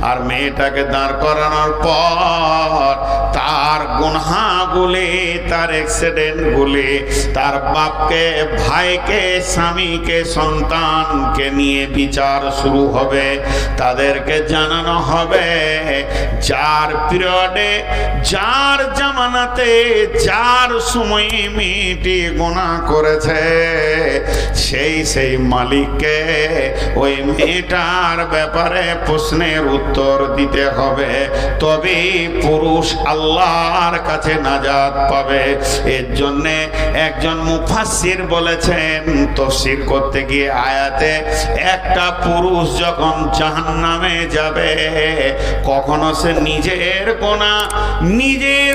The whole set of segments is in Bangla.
আর মেয়েটাকে দাঁড় করানোর পর তার গুনাহগুলি, তার অ্যাক্সিডেন্টগুলি, তার বাপকে, ভাইকে, স্বামীকে, সন্তানকে নিয়ে বিচার শুরু হবে। তাদেরকে জানানো হবে যার পিরিয়ডে, যার জামানাতে, যার সময়ে মেয়েটি গুনাহ করেছে, সেই মালিককে ওই মেয়েটার ব্যাপারে প্রশ্নের উত্তর দিতে হবে। তবে পুরুষ আল্লাহর কাছে নাজাত পাবে। এর জন্যে একজন মুফাসসির বলেছেন, তাফসীর করতে গিয়ে আয়াতে, একটা পুরুষ যখন জাহান্নামে যাবে, কখনো সে নিজের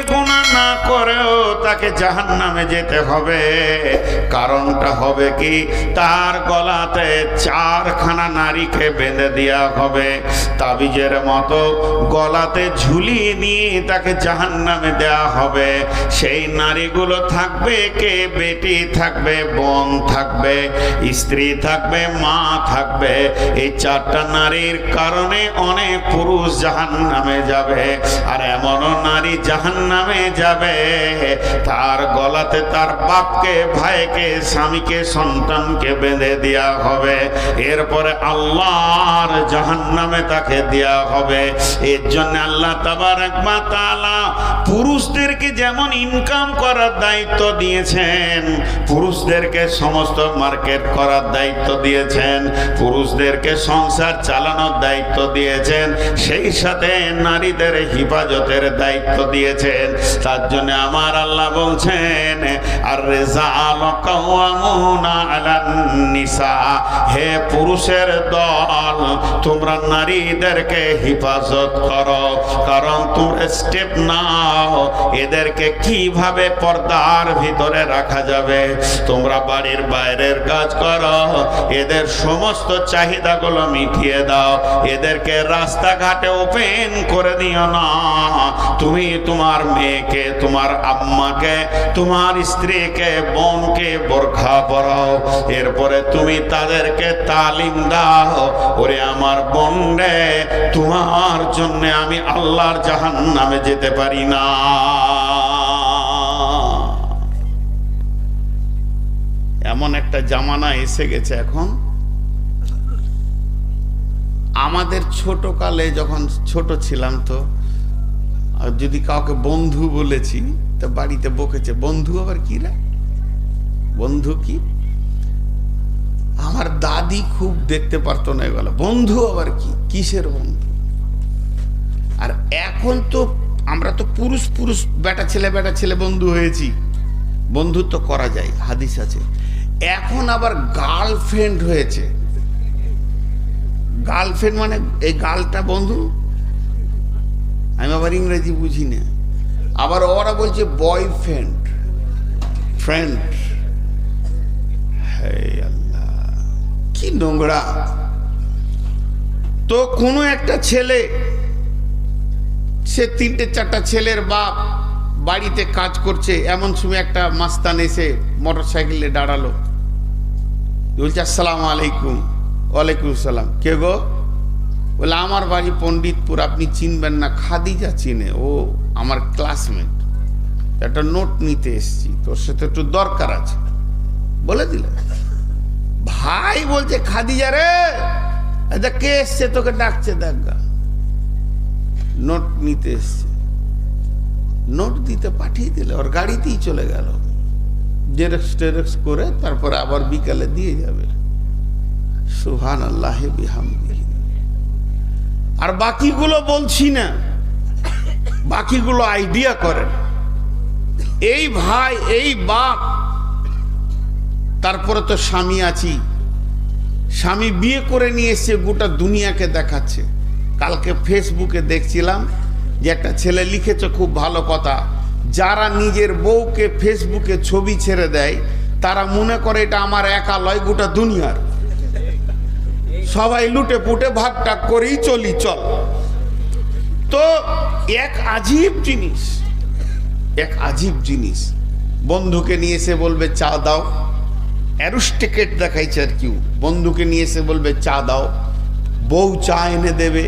গুনাহ না করেও তাকে জাহান্নামে যেতে হবে। কারণটা হবে কি, তার গলাতে 4খানা নারীকে বেঁধে দেওয়া হবে, তাবিজের মতো গলাতে ঝুলিয়ে নিয়ে তাকে জাহান্নামে দেওয়া হবে। সেই নারীগুলো থাকবে কে? বেটি থাকবে, বোন থাকবে, স্ত্রী থাকবে, মা থাকবে। এই 4টা নারীর কারণে অনেক পুরুষ জাহান্নামে যাবে। আর এমনও নারী জাহান্নামে যাবে, তার গলাতে তার বাপকে, ভাইকে, স্বামীকে, সন্তানকে বেঁধে দেওয়া হবে। এরপরে আল্লাহর জাহান্নামে তাকে দেওয়া হবে। এর জন্য আল্লাহ তাবারক ওয়া তাআলা পুরুষদেরকে যেমন ইনকাম করার দায়িত্ব দিয়েছেন, পুরুষদেরকে সমস্ত মার্কেট করার দায়িত্ব দিয়েছেন, পুরুষদেরকে সংসার চালানোর দায়িত্ব দিয়েছেন, সেই সাথে নারীদের হিফাজতের দায়িত্ব দিয়েছেন। তার জন্য আমার আল্লাহ বলছেন, আর রিজালু কাওয়ামুনা আলান নিসা, হে পুরুষের দল, তোমরা নারীদেরকে হিফাজত করো। কারণ তোমরা স্টেপ নাও, এদেরকে কিভাবে পর্দার ভিতরে রাখা যাবে। তোমরা বাড়ির বাইরের কাজ করো, এদের সমস্ত চাহিদাগুলো মিটিয়ে দাও, এদেরকে রাস্তাঘাটে ওপেন করে দিও না। তুমি তোমার মেয়েকে, তোমার আম্মাকে, তোমার স্ত্রীকে, বোনকে বোরখা পরাও। এরপরে তুমি তাদেরকে তালিম দাও, ওরে আমার বোন রে, তোমার জন্য আমি আল্লাহর জাহান্নামে যেতে পারি না। এমন একটা জামানা এসে গেছে এখন। আমাদের ছোট কালে যখন ছোট ছিলাম, তো যদি কাউকে বন্ধু বলেছি তো বাড়িতে বকেছে, বন্ধু আবার কি রে, বন্ধু কি? আমার দাদি খুব দেখতে পারতো না এগুলো, বন্ধু আবার কি, কিসের বন্ধু? আর এখন তো আমরা তো পুরুষ বেটা ছেলে বন্ধু হয়েছি, বন্ধুত্ব করা যায়, হাদিস আছে। এখন আবার গার্লফ্রেন্ড হয়েছে। গার্লফ্রেন্ড মানে এই গার্লটা বন্ধু, আমি আবার ইংরেজি বুঝি না। আবার ওরা বলছে বয়ফ্রেন্ড, ফ্রেন্ড। হে আল্লাহ, কি নোংরা। তো কোনো একটা ছেলে, সে 3-4টা ছেলের বাপ, বাড়িতে কাজ করছে, এমন সময় একটা মাস্তান এসে মোটরসাইকেলে দাঁড়ালো, বলছে আসসালামু আলাইকুম। ওয়ালাইকুম আসসালাম। কে গো? বলে আমার বাড়ি পণ্ডিতপুর, আপনি চিনবেন না? খাদিজা চিনে, ও আমার ক্লাসমেট, একটা নোট নিতে এসছি, তোর সাথে একটু দরকার আছে, বলে দিলে। ভাই বলছে খাদিজা রে, কে এসছে তোকে ডাকছে, দেখা নোট নিতে এসছে। নোট দিতে পাঠিয়ে দিলে, ওর গাড়িতেই চলে গেল, জেরক্স করে তারপরে আবার বিকালে দিয়ে যাবে। সুবহানাল্লাহি বিহামদিহি। আর বাকিগুলো বলছি না, বাকিগুলো আইডিয়া করেন। এই ভাই, এই বাপ, তারপরে তো স্বামী আছি, স্বামী বিয়ে করে নিয়ে এসে গোটা দুনিয়াকে দেখাচ্ছে। কালকে ফেসবুকে দেখছিলাম যে একটা ছেলে লিখেছে খুব ভালো কথা, যারা নিজের বউকে ফেসবুকে ছবি ছেড়ে দেয় তারা মনে করে এটা আমার একা লয়, গোটা দুনিয়ার। সবাই লুটে পুটে ভাগটাগ করেই চলি চল। তো এক আজীব জিনিস, এক আজীব জিনিস। বন্ধুকে নিয়ে এসে বলবে চা দাও, অ্যারোস্টিকেট দেখাইছে আর কি। বন্ধুকে নিয়ে এসে বলবে চা দাও, বউ চা এনে দেবে,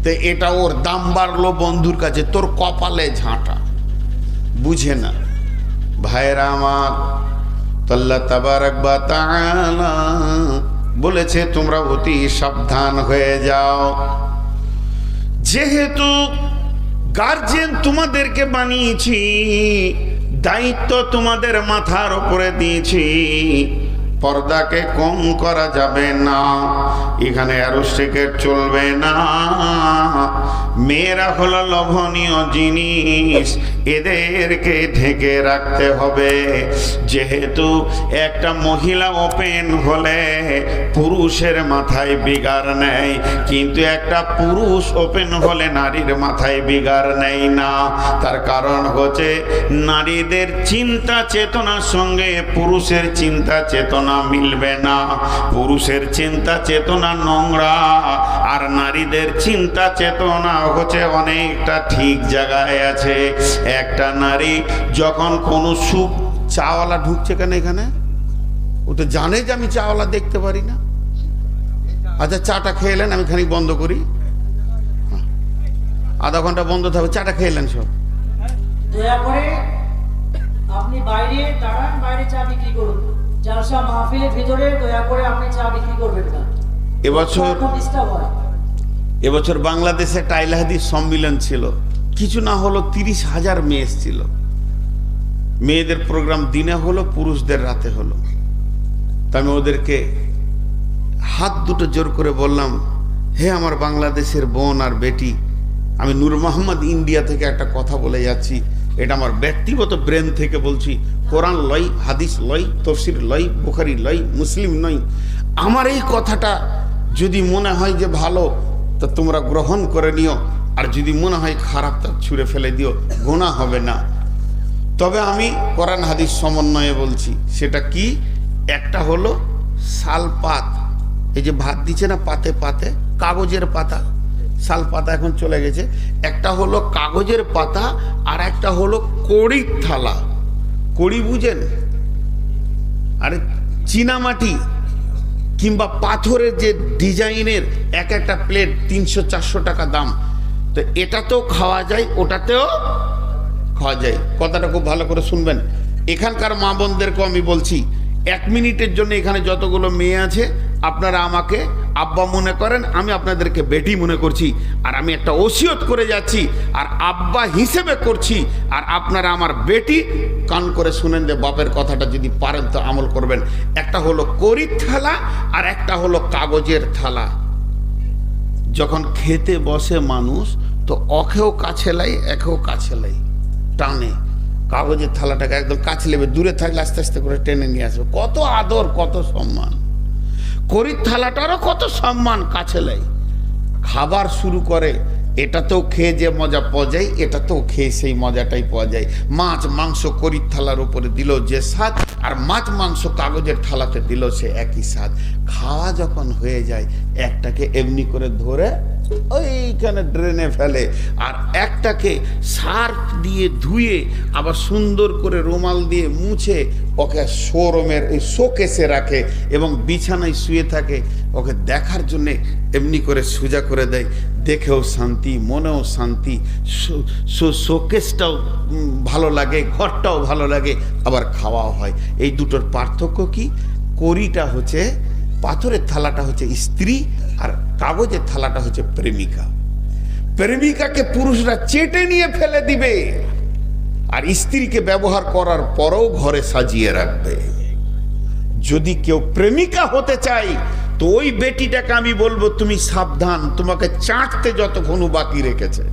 তো এটা ওর দাম বাড়লো বন্ধুর কাছে, তোর কপালে ঝাঁটা, বুঝে না। ভাইরা আমার, আল্লাহ তাবারাক ওয়া তাআলা বলেছে তোমরা অতি সাবধান হয়ে যাও। যেহেতু গার্জিয়ান তোমাদেরকে বানিয়েছি, দায়িত্ব তোমাদের মাথার উপরে দিয়েছি, পর্দাকে কম করা যাবে না, এখানে অ্যারোস্টিকেট চলবে না। মেয়েরা হলো লোভনীয় জিনিস, এদেরকে ঢেকে রাখতে হবে। যেহেতু একটা মহিলা ওপেন হলে পুরুষের মাথায় বিগার নেই, কিন্তু একটা পুরুষ ওপেন হলে নারীর মাথায় বিগার নেই না। তার কারণ হচ্ছে নারীদের চিন্তা চেতনার সঙ্গে পুরুষের চিন্তা চেতনা মিলবে না। পুরুষের চিন্তা চেতনা নোংরা, আর নারীদের চিন্তা চেতনা হচ্ছে অনেকটা ঠিক জায়গায় আছে। একটা নারী যখন কোনো সুখ, চাওয়ালা ঢুকছে কেন এখানে, ও তো জানে যে আমি চাওয়ালা দেখতে পারি না। আচ্ছা চাটা খেলেন, আমি খানিক বন্ধ করি, আধা ঘন্টা বন্ধ থাকবে, চাটা খেলেন সব। দয়া করে আপনি বাইরে দাঁড়ান, বাইরে চা বিক্রি করুন। জালসা মাহফিলের ভিতরে দয়া করে আপনি চা বিক্রি করবেন না। এবছর বাংলাদেশে একটা আহলে হাদিস সম্মেলন ছিল, কিছু না হলো 30,000 মেয়ে এসেছিল। মেয়েদের প্রোগ্রাম দিনে হলো, পুরুষদের রাতে হলো। তা আমি ওদেরকে হাত দুটো জোর করে বললাম, হে আমার বাংলাদেশের বোন আর বেটি, আমি নূর মোহাম্মদ ইন্ডিয়া থেকে একটা কথা বলে যাচ্ছি, এটা আমার ব্যক্তিগত ব্রেন থেকে বলছি। কোরআন লয়, হাদিস লয়, তফসির লয়, বুখারি লয়, মুসলিম নয়। আমার এই কথাটা যদি মনে হয় যে ভালো, তা তোমরা গ্রহণ করে নিও, আর যদি মনে হয় খারাপ, তা ছুঁড়ে ফেলে দিও, গোনা হবে না। তবে আমি কোরআন হাদিস সমন্বয়ে বলছি। সেটা কি? একটা হলো শালপাত, এই যে ভাত দিচ্ছে না পাতে পাতে, কাগজের পাতা, শাল পাতা এখন চলে গেছে। একটা হলো কাগজের পাতা, আর একটা হলো কড়ির থালা। কড়ি বুঝেন? আরে চীনামাটি কিংবা পাথরের যে ডিজাইনের এক একটা প্লেট 300-400 টাকা দাম। তো এটাতেও খাওয়া যায়, ওটাতেও খাওয়া যায়। কথাটা খুব ভালো করে শুনবেন। এখানকার মা বোনদেরকেও আমি বলছি, 1 মিনিটের জন্য এখানে যতগুলো মেয়ে আছে আপনারা আমাকে আব্বা মনে করেন, আমি আপনাদেরকে বেটি মনে করছি, আর আমি একটা ওসিয়ত করে যাচ্ছি, আর আব্বা হিসেবে করছি, আর আপনারা আমার বেটি, কান করে শুনেন যে বাপের কথাটা যদি পারেন তো আমল করবেন। একটা হলো কড়ির থালা, আর একটা হলো কাগজের থালা। যখন খেতে বসে মানুষ, তো অখেও কাছে লাই, একেও কাছে লাই, টানে কাগজের থালাটাকে একদম কাছে নেবে, দূরে থাকলে আস্তে আস্তে করে টেনে নিয়ে আসবে। কত আদর, কত সম্মান। কড়ির থালাটারও কত সম্মান, কাছে লাই। খাবার শুরু করে, এটাতেও খেয়ে যে মজা পাওয়া যায়, এটাতেও খেয়ে সেই মজাটাই পাওয়া যায়। মাছ মাংস কড়ির থালার উপরে দিল যে স্বাদ, আর মাছ মাংস কাগজের থালাতে দিল সে একই স্বাদ। খাওয়া যখন হয়ে যায়, একটাকে এমনি করে ধরে ওইখানে ড্রেনে ফেলে, আর একটাকে সার্ফ দিয়ে ধুয়ে আবার সুন্দর করে রুমাল দিয়ে মুছে ওকে শোরুমের এই শোকেসে রাখে, এবং বিছানায় শুয়ে থাকে, ওকে দেখার জন্যে এমনি করে সোজা করে দেয়। দেখেও শান্তি, মনেও শান্তি, শোকেসটাও ভালো লাগে, ঘরটাও ভালো লাগে, আবার খাওয়াও হয়। এই দুটোর পার্থক্য কি? কড়িটা হচ্ছে, পাথরের থালাটা হচ্ছে স্ত্রী, আর কাগজের থালাটা হচ্ছে প্রেমিকা। প্রেমিকাকে পুরুষরা চেটে নিয়ে ফেলে দিবে, আর স্ত্রীকে ব্যবহার করার পরও ঘরে সাজিয়ে রাখবে। যদি কেউ প্রেমিকা হতে চায়, তো ওই বেটিটাকে আমি বলবো, তুমি সাবধান, তোমাকে চাটতে যতক্ষণ বাকি রেখেছে,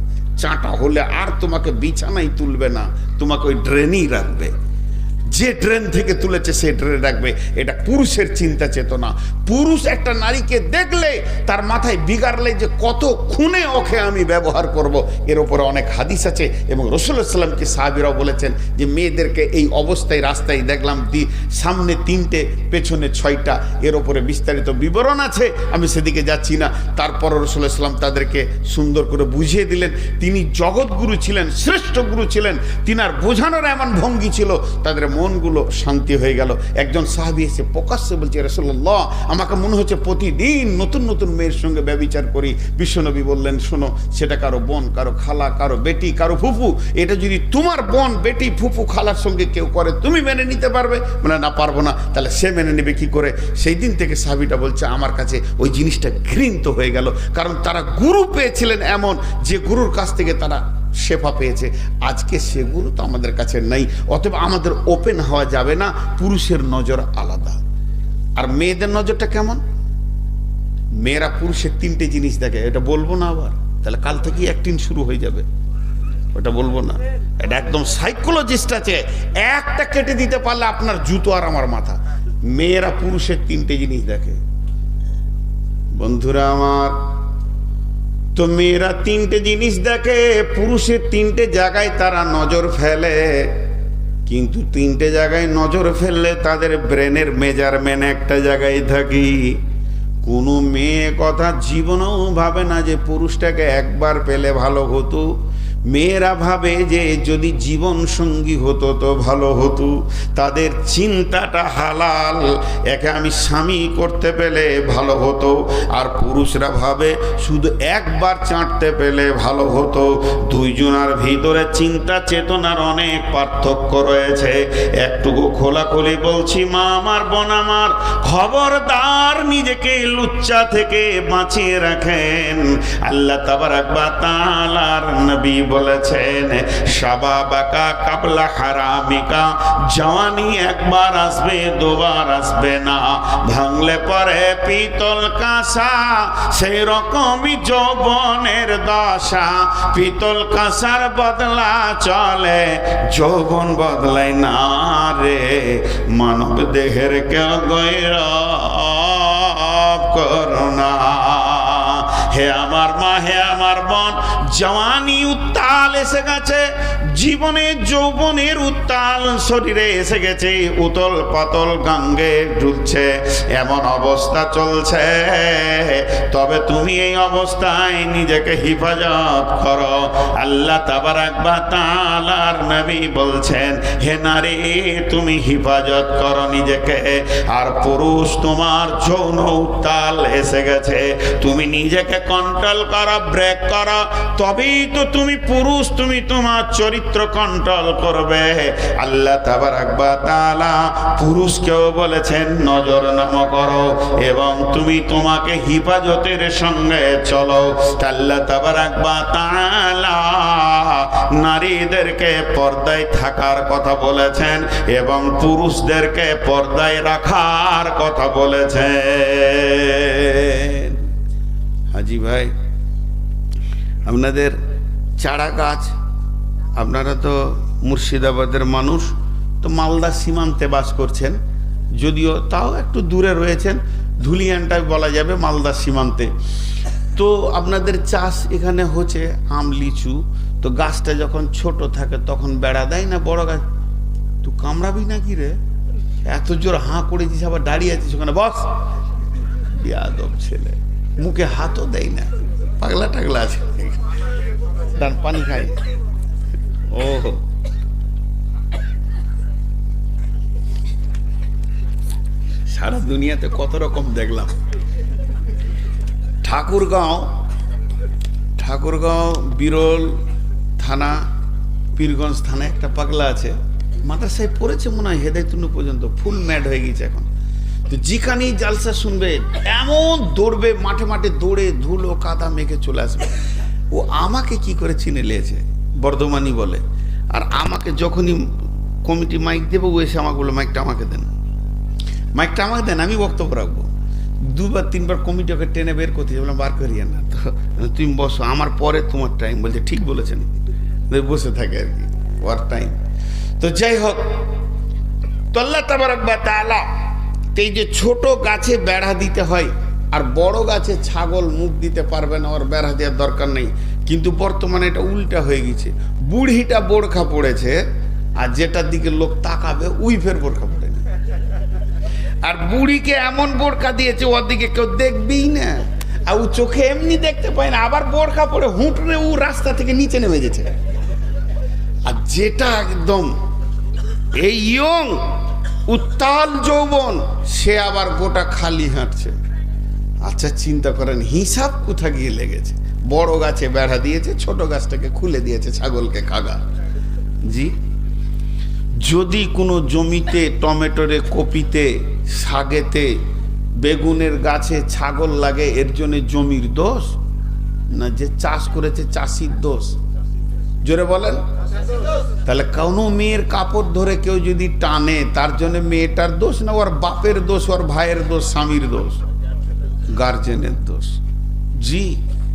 চাটা হলে আর তোমাকে বিছানায় তুলবে না, তোমাকে ওই ড্রেনেই রাখবে। যে ড্রেন থেকে তুলেছে সে ড্রেনে রাখবে। এটা পুরুষের চিন্তা চেতনা। পুরুষ একটা নারীকে দেখলে তার মাথায় বিগাড়লে যে কত খুনে ওকে আমি ব্যবহার করব, এর ওপরে অনেক হাদিস আছে। এবং রাসূলুল্লাহ সাল্লাল্লাহু আলাইহি ওয়াসাল্লামকে সাহাবীরাও বলেছেন যে মেয়েদেরকে এই অবস্থায় রাস্তায় দেখলাম, সামনে 3টে, পেছনে 6টা, এর ওপরে বিস্তারিত বিবরণ আছে, আমি সেদিকে যাচ্ছি না। তারপর রাসূলুল্লাহ সাল্লাল্লাহু আলাইহি ওয়াসাল্লাম তাদেরকে সুন্দর করে বুঝিয়ে দিলেন। তিনি জগৎগুরু ছিলেন, শ্রেষ্ঠ গুরু ছিলেন। তিনার বোঝানোর এমন ভঙ্গি ছিল, তাদের মনগুলো শান্তি হয়ে গেল। একজন সাহাবী এসে প্রকাশ্যে বলছে, রাসূলুল্লাহ, আমাকে মনে হচ্ছে প্রতিদিন নতুন নতুন মেয়ের সঙ্গে ব্যভিচার করি। বিশ্বনবী বললেন, শোনো, সেটা কারো বোন, কারো খালা, কারো বেটি, কারো ফুফু। এটা যদি তোমার বোন, বেটি, ফুফু, খালার সঙ্গে কেউ করে, তুমি মেনে নিতে পারবে? বলে, না, পারবো না। তাহলে সে মেনে নেবে কি করে? সেই দিন থেকে সাহাবীটা বলছে, আমার কাছে ওই জিনিসটা ঘৃণিত হয়ে গেল, কারণ তারা গুরু পেয়েছিলেন এমন, যে গুরুর কাছ থেকে তারা শেফা পেয়েছে। আজকে সে গুরু তো আমাদের কাছে নেই। অতএব আমাদের ওপেন হওয়া যাবে না। পুরুষের নজর আলাদা। আর মেয়েদের নজরটা কেমন? মেয়েরা পুরুষের 3টে জিনিস দেখে। এটা বলবো না আবার, তাহলে কাল থেকেই অ্যাক্টিং শুরু হয়ে যাবে। ওটা বলবো না, এটা একদম সাইকোলজিস্ট আছে, একটা কেটে দিতে পারলে আপনার জুতো আর আমার মাথা। মেয়েরা পুরুষের 3টে জিনিস দেখে। বন্ধুরা আমার, তো মেয়েরা 3টে জিনিস দেখে, পুরুষের 3টে জায়গায় তারা নজর ফেলে। কিন্তু 3টে জায়গায় নজর ফেললে তাদের ব্রেনের মেজারমেন্ট একটা জায়গায় থাকি। কোনো মেয়ে কথা জীবনেও ভাবে না যে পুরুষটাকে একবার পেলে ভালো হতো। মেয়েরা ভাবে যে যদি জীবন সঙ্গী হতো তো ভালো হতো। তাদের চিন্তাটা হালাল, একে আমি স্বামী করতে পেলে ভালো হতো। আর পুরুষরা ভাবে শুধু একবার চাটতে পেলে ভালো হতো। দুইজনের ভিতরে চিন্তা চেতনার অনেক পার্থক্য রয়েছে। একটুকু খোলাখুলি বলছি, মা আমার, বোন আমার, খবরদার নিজেকে লুচ্চা থেকে বাঁচিয়ে রাখেন। আল্লাহ তাবারাক ওয়া তাআলার নবী বলেছেন, শাবাবাকা কাবলা হারামিকা, জওয়ানি একবার আসবে, দুবার আসবে না। ভাঙলে পরে পিতল কাঁসা, সেই রকমই যৌবনের দশা। পিতল কাঁসার বদলা চলে, যৌবন বদলায় না রে। মানব দেহের কেউ গৌরব করোনা। হে আমার মা, হে আমার বোন, জওয়ানি উত্তাল এসে গেছে, জীবনে যৌবনের উত্তাল শরীরে এসে গেছে, উতল পাতল গাঙ্গে ঢুকছে, এমন অবস্থা চলছে। তবে তুমি এই অবস্থায় নিজেকে হিফাজত করো। আল্লাহ তাবারাক ওয়া তাআলার নবী বলছেন, হে নারী, তুমি হিফাজত করো নিজেকে। আর পুরুষ, তোমার যৌন উত্তাল এসে গেছে, তুমি নিজেকে কন্ট্রোল করো, ব্রেক করো, তবেই তো তুমি পুরুষ, তুমি তোমার চরিত্র কন্ট্রোল করবে। আল্লাহ তাবারাক ওয়া তাআলা পুরুষকেও বলেছেন নজর নাম করো, এবং তুমি তোমাকে হিফাজতের সঙ্গে চলো। আল্লাহ তাবারাক ওয়া তাআলা নারীদেরকে পর্দায় থাকার কথা বলেছেন এবং পুরুষদেরকে পর্দায় রাখার কথা বলেছেন। হাজি ভাই, আপনাদের চারা গাছ, আপনারা তো মুর্শিদাবাদের মানুষ, তো মালদা সীমান্তে বাস করছেন, যদিও তাও একটু দূরে রয়েছেন, ধুলিয়ানটা বলা যাবে মালদা সীমান্তে। তো আপনাদের চাষ এখানে হচ্ছে আম, লিচু। তো গাছটা যখন ছোট থাকে তখন বেড়া দেয় না বড় গাছ? তুই কামড়াবি নাকি রে? এত জোর হাঁ করেছিস, আবার দাঁড়িয়ে আছিস ওখানে, বস। বিয়াদব ছেলে, মুখে হাতও দেয় না, পাগলা টাগলা আছে। ডান, পানি খাই। ও সারা দুনিয়াতে কত রকম দেখলাম। ঠাকুরগাঁও বিরল থানা, পীরগঞ্জ থানায় একটা পাগলা আছে, মাদ্রাসায় পড়েছে মনে হয় হেদায়তুন্নু পর্যন্ত, ফুল ম্যাড হয়ে গেছে এখন। তো যেখানেই জালসা শুনবে এমন দৌড়বে, মাঠে মাঠে দৌড়ে ধুলো কাদা মেঘে চলে আসবে। ও আমাকে কি করে চিনে নিয়েছে, বর্ধমানি বলে। আর আমাকে যখনই কমিটি মাইক দেবো, ও এসে আমাকে বলে, মাইকটা আমাকে দেন, মাইকটা আমাকে দেন, আমি বক্তব্য রাখবো। 2বার 3বার কমিটি ওকে টেনে বের করতে বললাম, বার করিয়ে না, তো তুমি বসো, আমার পরে তোমার টাইম। বলছে ঠিক বলেছেন, বসে থাকে আর কি, ওর টাইম। তো যাই হোক, তো আল্লাহ তাবারাক ওয়া তাআলা এই যে ছোট গাছে বেড়া দিতে হয়, আর বড় গাছে ছাগল মুখ দিতে পারবে না, ওর বেড়া দেওয়ার দরকার নেই। কিন্তু বর্তমানে এটা উল্টা হয়ে গেছে, বুড়িটা বোরখা পড়েছে, আর যেটার দিকে লোক তাকাবে উই ফের বোরখা পড়ে না। আর বুড়িকে এমন বোরখা দিয়েছে, ওর দিকে কেউ দেখবেই না, আর ও চোখে এমনি দেখতে পায় না, আবার বোরখা পড়ে হুঁটরে ও রাস্তা থেকে নিচে নেমে গেছে। আর যেটা একদম এই ইয়ং উত্তাল যৌবন, সে আবার গোটা খালি হাঁটছে। আচ্ছা চিন্তা করেন হিসাব কোথা গিয়ে লেগেছে। বড় গাছে বেড়া দিয়েছে, ছোট গাছটাকে খুলে দিয়েছে ছাগলকে খাগা। জি, যদি কোনো জমিতে, টমেটোরে, কপিতে, শাকেতে, বেগুনের গাছে ছাগল লাগে, এর জন্য জমির দোষ না যে চাষ করেছে চাষির দোষ? জোরে বলেন। তাহলে কোনো মেয়ের কাপড় ধরে কেউ যদি টানে, তার জন্য মেয়েটার দোষ না ওর বাপের দোষ, ওর ভাইয়ের দোষ, স্বামীর দোষ, গার্জেনের দোষ? জি,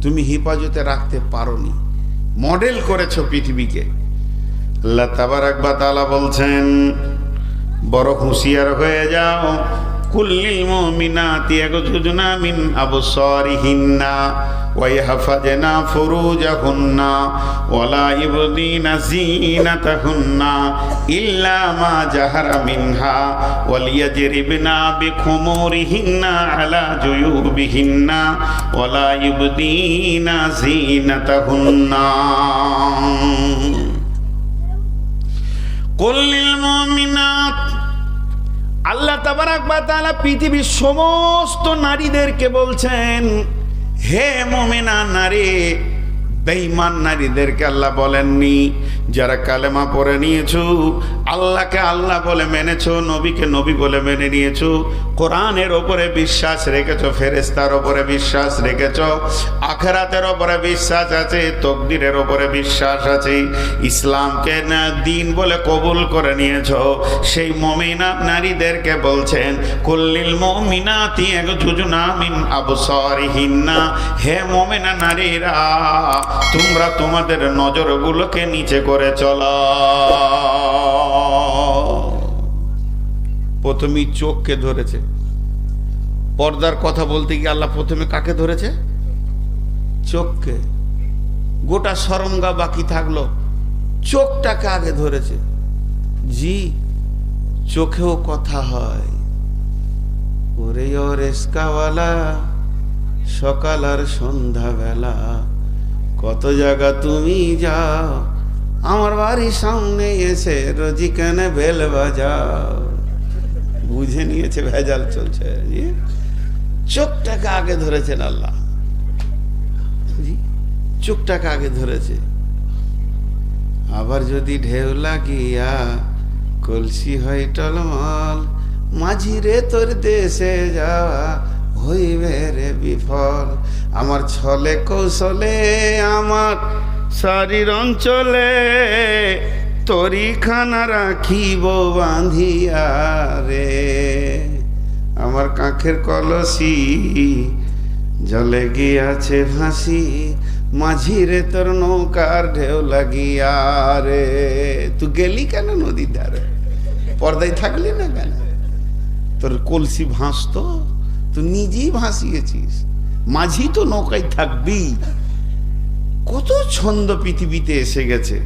তুমি হেফাজতে রাখতে পারোনি, মডেল করেছো পৃথিবীকে। আল্লাহ তাবারাক ওয়া তাআলা বলছেন বড় হুঁশিয়ার হয়ে যাও। কুল্লিল মুমিনাতি ইয়াগযুজনা মিন আবসারিহিন্না ওয়া ইয়াহফাজনা ফুরুজাহুন্না ওয়া লা ইবদিনা যিনাতাহুন্না ইল্লা মা জাহারা মিনহা ওয়া লিয়াজরিবনা বিখুমুরিহিন্না আলা জুয়ুবিহিন্না ওয়া লা ইবদিনা যিনাতাহুন্না। কুল্লিল মুমিনাত, আল্লাহ তাবারাক ওয়া তাআলা পৃথিবীর সমস্ত নারীদেরকে বলছেন, হে মুমিনা নারী। বেঈমান নারীদেরকে আল্লাহ বলেননি। যারা কালেমা পড়ে নিয়েছো, আল্লাহকে আল্লাহ বলে মেনেছো, নবীকে নবী বলে মেনে নিয়েছো, কোরআনের ওপরে বিশ্বাস রেখেছো, ফেরেশতার ওপরে বিশ্বাস রেখেছো, আখিরাতের ওপরে বিশ্বাস আছে, তকদিরের ওপরে বিশ্বাস আছে, ইসলামকে না দিন বলে কবুল করে নিয়েছো, সেই মুমিনা নারীদেরকে বলছেন কুল্লিল মুমিনাতি ইয়াগযুজনা মিন আবসারিহিন্না। হে মুমিনা নারীরা, তোমরা তোমাদের নজরগুলোকে নিচে করে চলো। প্রথমেই চোখকে ধরেছে। পর্দার কথা বলতে গিয়ে আল্লাহ প্রথমে কাকে ধরেছে? চোখকে। গোটা সরঙ্গা বাকি থাকলো, চোখটাকে আগে ধরেছে। জি, চোখেও কথা হয়। ওরে ও রেস্কাওয়ালা, সকাল আর সন্ধ্যাবেলা কত জায়গা তুমি যাও, আমার বাড়ির সামনে এসে রোজি কেনে বেল বাজাও। বুঝে নিয়েছে ভেজাল চলছে। চোখটাকে আগে ধরেছেন আল্লাহ। চোখটাকে আগে ধরেছে। আবার যদি ঢেউ লাগিয়া কলসি হয় টলমল, মাঝিরে তোর দেশে যাওয়া হইবে রে বিফল। আমার ছলে কৌশলে আমার শরীর অঞ্চলে তরিখানা রাখিব বাঁধিয়া রে। আমার কাঁখের কলসি জলে গিয়াছে ভাসি, মাঝিরে তোর নৌকার ঢেউ লাগিয়া রে। তুই গেলি কেন নদীর ধারে? পর্দায় থাকলি না কেন? তোর কলসি ভাসতো, তুই নিজেই ভাসিয়েছিস। মাঝি তো নৌকায় থাকবি। কত ছন্দ পৃথিবীতে এসে গেছে।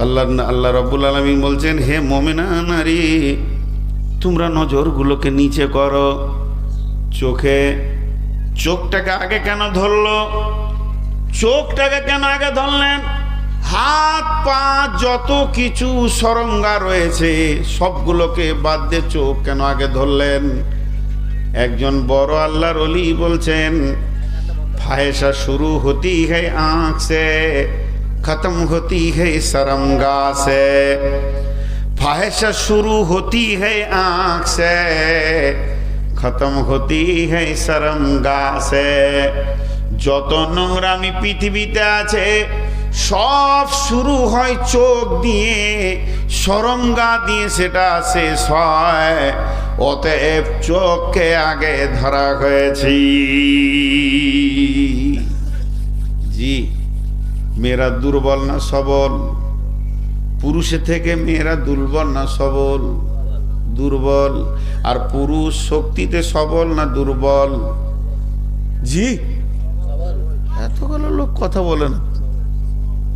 আল্লাহ রাব্বুল আলামিন বলছেন, হে মুমিনা নারী, তোমরা নজরগুলোকে নিচে করো। চোখটাকে আগে কেন ধরলো? চোখটাকে কেন আগে ধরলেন? হাত পা যত কিছু সরঙ্গা রয়েছে সবগুলোকে বাদ দিয়ে চোখ কেন আগে ধরলেন? একজন বড় আল্লাহর ওলি বলছেন, ফাহেশা শুরু হতি है आँख से, खत्म होती है शर्मगा से। फाहिशा शुरू होती है आँख से, खत्म होती है शर्मगा से। যত নোংরামি পৃথিবীতে আছে সব শুরু হয় চোখ দিয়ে, শরমগা দিয়ে সেটা শেষ হয়। অতএব চোখকে আগে ধরা হয়েছে। জি, মেয়েরা দুর্বল না সবল? পুরুষের থেকে মেয়েরা দুর্বল না সবল? দুর্বল। আর পুরুষ শক্তিতে সবল না দুর্বল? জি, এতগুলো লোক কথা বলে না,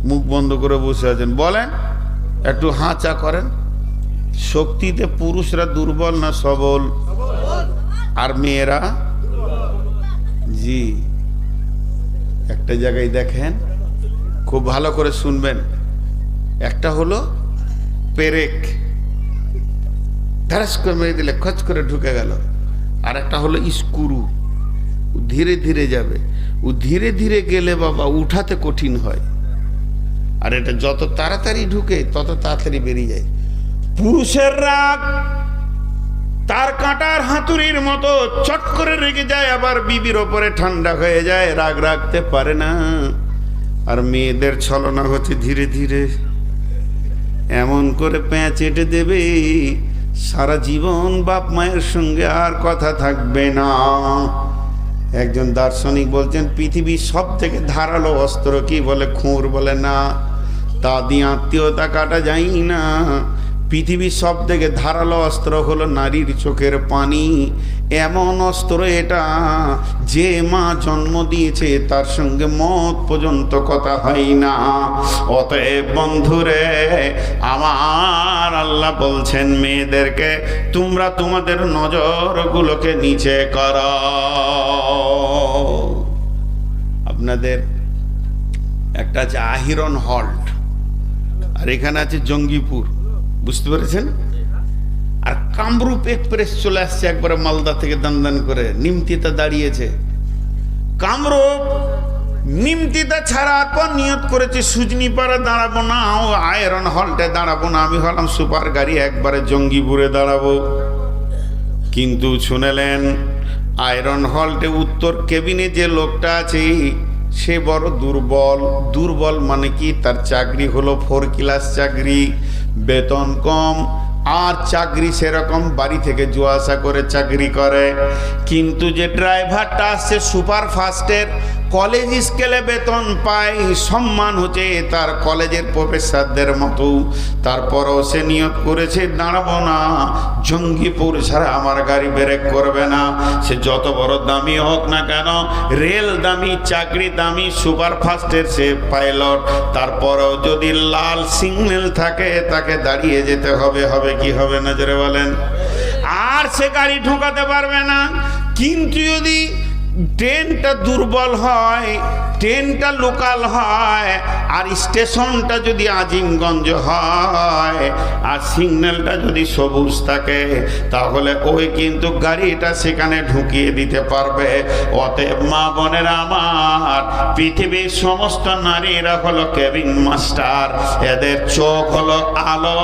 মুখ বন্ধ করে বসে আছেন। বলেন, একটু হাঁচা করেন। শক্তিতে পুরুষরা দুর্বল না সবল? আর মেয়েরা? জি, একটা জায়গায় দেখেন, খুব ভালো করে শুনবেন। একটা হলো পেরেক, ধারাস করে মেরে দিলে খচ করে ঢুকে গেল। আর একটা হলো স্ক্রু, ধীরে ধীরে যাবে, ও ধীরে ধীরে গেলে বাবা উঠাতে কঠিন হয়, আর এটা যত তাড়াতাড়ি ঢুকে তত তাড়াতাড়ি বেরিয়ে যায়। পুরুষের রাগ তার কাঁটার হাতুড়ির মতো চট করে রেগে যায়, আবার বিবির ওপরে ঠান্ডা হয়ে যায়, রাগ রাখতে পারে না। আর মেয়েদের ছলনা হচ্ছে ধীরে ধীরে এমন করে প্যাঁচ এঁটে দেবে, সারা জীবন বাপ মায়ের সঙ্গে আর কথা থাকবে না। একজন দার্শনিক বলছেন পৃথিবীর সব থেকে ধারালো অস্ত্র কি বলে? খুর। বলে না, তা দিয়ে আত্মীয়তা কাটা যায় না। পৃথিবীর সব থেকে ধারালো অস্ত্র হলো নারীর চোখের পানি। এমন অস্ত্র এটা, যে মা জন্ম দিয়েছে তার সঙ্গে মত পর্যন্ত কথা হয় না। অতএব বন্ধুরে আমার, আল্লাহ বলছেন মেয়েদেরকে তোমরা তোমাদের নজরগুলোকে নিচে করো। আপনাদের একটা আছে আহিরন হল্ট, আর এখানে আছে জঙ্গিপুর, বুঝতে পেরেছেন? আর কামরূপ এক্সপ্রেস চলে আসছে একবারে মালদা থেকে দান করে, নিমতিতা দাঁড়িয়েছে। কামরূপ নিমতিতা ছাড়ার পর নিয়ত করেছে সুজনিপাড়া দাঁড়াবো না, ও আয়রন হল্টে দাঁড়াবো না, আমি হলাম সুপার গাড়ি একবারে জঙ্গিপুরে দাঁড়াবো। কিন্তু শুনেলেন আয়রন হল্টে উত্তর কেবিনে যে লোকটা আছে সে বড় দুর্বল। দুর্বল মানে কি? তার চাকরি হলো 4 ক্লাস চাকরি, বেতন কম, আর চাকরি সেরকম বাড়ি থেকে যাওয়া আসা করে চাকরি করে। কিন্তু যে ড্রাইভারটা আসছে সুপার ফাস্টের, কলেজ স্কেলে বেতন পায়, সম্মান হচ্ছে তার কলেজের প্রফেসরদের মতো। তারপরও সে নিয়ত করেছে দাঁড়াবো না, জঙ্গিপুর ছাড়া আমার গাড়ি ব্রেক করবে না। সে যত বড় দামি হোক না কেন, রেল দামি, চাকরি দামি, সুপার ফাস্টের সে পাইলট, তারপরেও যদি লাল সিগন্যাল থাকে তাকে দাঁড়িয়ে যেতে হবে। হবে কি হবে না জোরে বলেন? আর সে গাড়ি ঢোকাতে পারবে না। কিন্তু যদি ট্রেনটা দুর্বল হয়, ট্রেনটা লোকাল হয়, আর স্টেশনটা যদি আজিমগঞ্জ হয়, আর সিগন্যালটা যদি সবুজ থাকে, তাহলে ওই কিন্তু গাড়িটা সেখানে ঢুকিয়ে দিতে পারবে। অতএব মা বোনেরা আমার, পৃথিবীর সমস্ত নারীরা হলো কেবিন মাস্টার। এদের চোখ হলো আলো,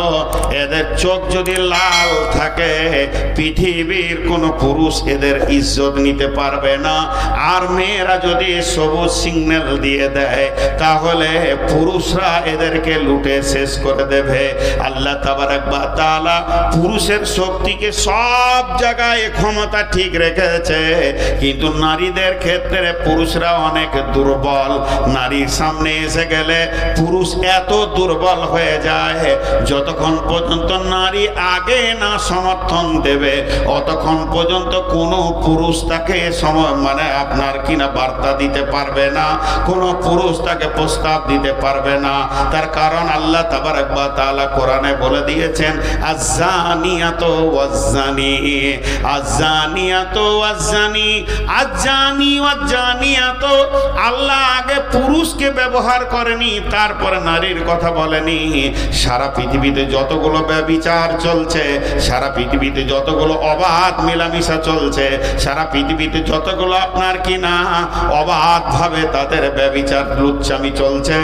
এদের চোখ যদি লাল থাকে পৃথিবীর কোনো পুরুষ এদের ইজ্জত নিতে পারবে না। আর মেয়েরা যদি সবুজ সিগন্যাল দিয়ে দেয় তাহলে পুরুষরা এদেরকে লুটে শেষ করে দেবে। আল্লাহ তাবারাক ওয়া তাআলা পুরুষের শক্তিকে সব জায়গায় ক্ষমতা ঠিক রেখেছে, কিন্তু নারীদের ক্ষেত্রে পুরুষরা অনেক দুর্বল। নারীর সামনে এসে গেলে পুরুষ এত দুর্বল হয়ে যায়, যতক্ষণ পর্যন্ত নারী আগে না সমর্থন দেবে অতক্ষণ পর্যন্ত কোনো পুরুষ তাকে মানে আপনার কিনা বার্তা দিতে পারবে না, কোনো পুরুষ তাকে প্রস্তাব দিতে পারবে না। তার কারণ আল্লাহ তাবারাক ওয়া তাআলা কোরআনে বলে দিয়েছেন আয-যানিয়াতু ওয়াজ-যানি, আয-যানিয়াতু ওয়াজ-যানি, আয-যানি ওয়াজ-যানিয়াতু। আল্লাহ আগে পুরুষকে ব্যবহার করেনি, তারপরে নারীর কথা বলেনি। সারা পৃথিবীতে যতগুলো ব্যভিচার চলছে, সারা পৃথিবীতে যতগুলো অবাধ মেলামেশা চলছে, সারা পৃথিবীতে যতগুলো আপনার কিনা অবাধ ভাবে তাদের ব্যভিচার লুচ্চামি চলছে,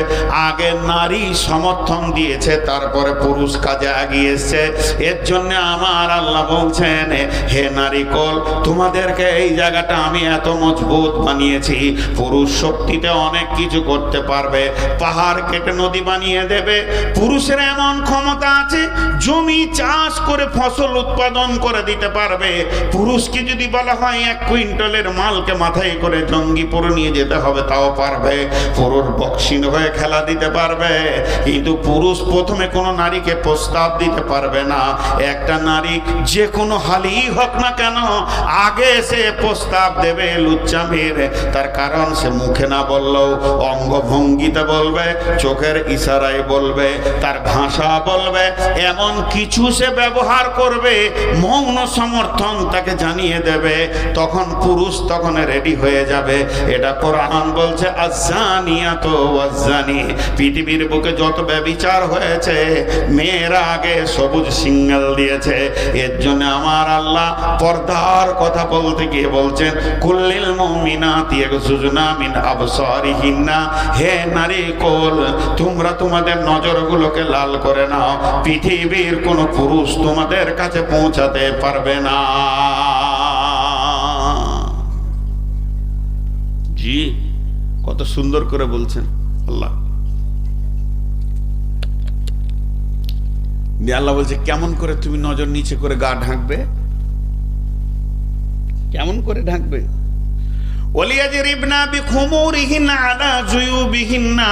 আগে নারী সমর্থন দিয়েছে, তারপরে পুরুষ কাজে এগিয়ে এসছে। এর জন্য আমার আল্লাহ বলছেন, হে নারী কোল, তোমাদেরকে এই জায়গাটা আমি এত মজবুত বানিয়েছি, পুরুষ শক্তিতে অনেক কিছু করতে পারবে, পাহাড় কেটে নদী বানিয়ে দেবে। পুরুষের এমন ক্ষমতা আছে, জমি চাষ করে ফসল উৎপাদন করে দিতে পারবে। পুরুষকে যদি বলা হয় 1 কুইন্টালের মালকে মাথায় করে জঙ্গিপুর নিয়ে যেতে হবে, তাও পারবে। পুরুষ বক্সিং হয়ে খেলা দিতে পারবে, কিন্তু পুরুষ প্রথমে কোনো নারীকে প্রস্তাব দিতে পারবে না। একটা নারী যে কোনো হালই হোক না কেন আগে সে প্রস্তাব দেবে লুচ্চামির। তার কারণ সে মুখে না বললেও অঙ্গভঙ্গিতে বলবে, চোখের ইশারায় বলবে, তার ভাষা বলবে, এমন কিছু সে ব্যবহার করবে, মৌন সমর্থন তাকে জানিয়ে দেবে। তখন পুরুষ তখন যখন রেডি হয়ে যাবে, এটা কোরআন বলছে আয-যানিয়াতু ওয়াজ-যানি, পৃথিবীর বুকে যত ব্যভিচার হয়েছে মেয়েরা আগে সবুজ সিগন্যাল দিয়েছে। এর জন্য আমার আল্লাহ পর্দার কথা বলতে গিয়ে বলছেন কুল্লিল মুমিনাতি ইয়াগযুজনা মিন আবসারিহিন্না, হে নারী কোল তোমরা তোমাদের নজরগুলোকে লাল করে নাও, পৃথিবীর কোনো পুরুষ তোমাদের কাছে পৌঁছাতে পারবে না। জি কত সুন্দর করে বলছেন আল্লাহ। আল্লাহ বলছে কেমন করে তুমি নজর নিচে করে গা ঢাকবে, কেমন করে ঢাকবে? ওয়ালিয়াজরিবনা বিখুমুরিহিন্না আলা জুয়ুবিহিন্না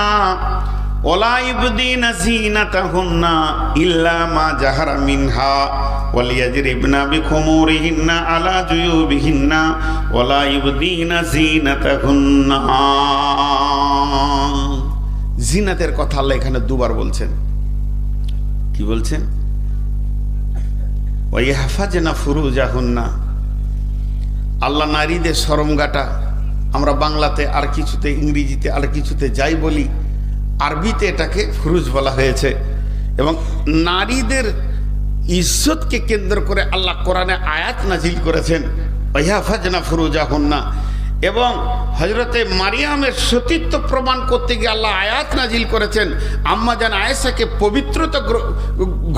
ওয়ালা ইবদিনা যিনাতাহুন্না ইল্লা মা জাহারা মিনহা ওয়ালিয়াজরিবনা বিখুমুরিহিন্না আলা জুয়ুবিহিন্না ওয়ালা ইবদিনা যিনাতাহুন্না। জিনাতের কথা আল্লাহ এখানে দুবার বলছেন। কি বলছেন? ওয়াইহাফাজনা ফুরুজাহুন্না, আল্লাহ নারীদের শরমগাটা, আমরা বাংলাতে আর কিছুতে, ইংরেজিতে আর কিছুতে যাই বলি, আরবিতে এটাকে ফুরুজ বলা হয়েছে। এবং নারীদের ইজ্জতকে কেন্দ্র করে আল্লাহ কোরআনে আয়াত নাজিল করেছেন ওয়াইহাফাজনা ফুরুজাহুন্না। এবং হযরতে মারিয়ামের সতীত্ব প্রমাণ করতে গিয়ে আল্লাহ আয়াত নাজিল করেছেন। আম্মা জান আয়েশাকে পবিত্রতা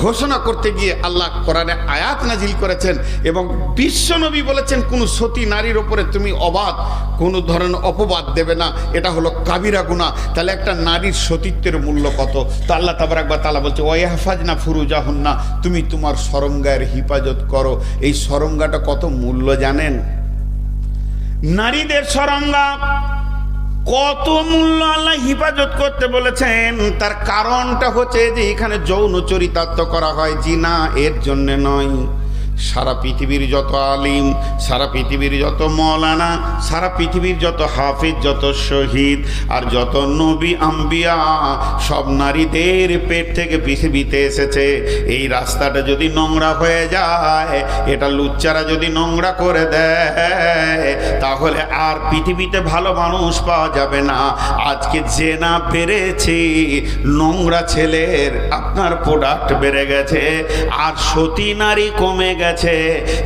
ঘোষণা করতে গিয়ে আল্লাহ কোরআনে আয়াত নাজিল করেছেন। এবং বিশ্বনবী বলেছেন কোন সতী নারীর উপরে তুমি অবাধ কোনো ধরনের অপবাদ দেবে না, এটা হলো কাবিরা গুনাহ। তাহলে একটা নারীর সতীত্বের মূল্য কত? তা আল্লাহ তাবারাক ওয়া তাআলা বলছে ওয়াইহাফাজনা ফুরুজাহুন্না, তুমি তোমার শরমগায়ের হিফাজত করো। এই শরমগাটা কত মূল্য জানেন? নারীদের শরমগা কত মূল্য আল্লাহ হিফাজত করতে বলেছেন, তার কারণটা হচ্ছে যে এখানে যৌন চরিতার্থ করা হয়, জিনা এর জন্য নয়। সারা পৃথিবীর যত আলিম, সারা পৃথিবীর যত মৌলানা, সারা পৃথিবীর যত হাফিজ, যত শহীদ আর যত নবী আম্বিয়া, সব নারীদের পেট থেকে পৃথিবীতে এসেছে। এই রাস্তাটা যদি নোংরা হয়ে যায়, এটা লুচ্চারা যদি নোংরা করে দেয়, তাহলে আর পৃথিবীতে ভালো মানুষ পাওয়া যাবে না। আজকে যে না পেরেছি, নোংরা ছেলের আপনার প্রোডাক্ট বেড়ে গেছে আর সতী নারী কমে গেছে।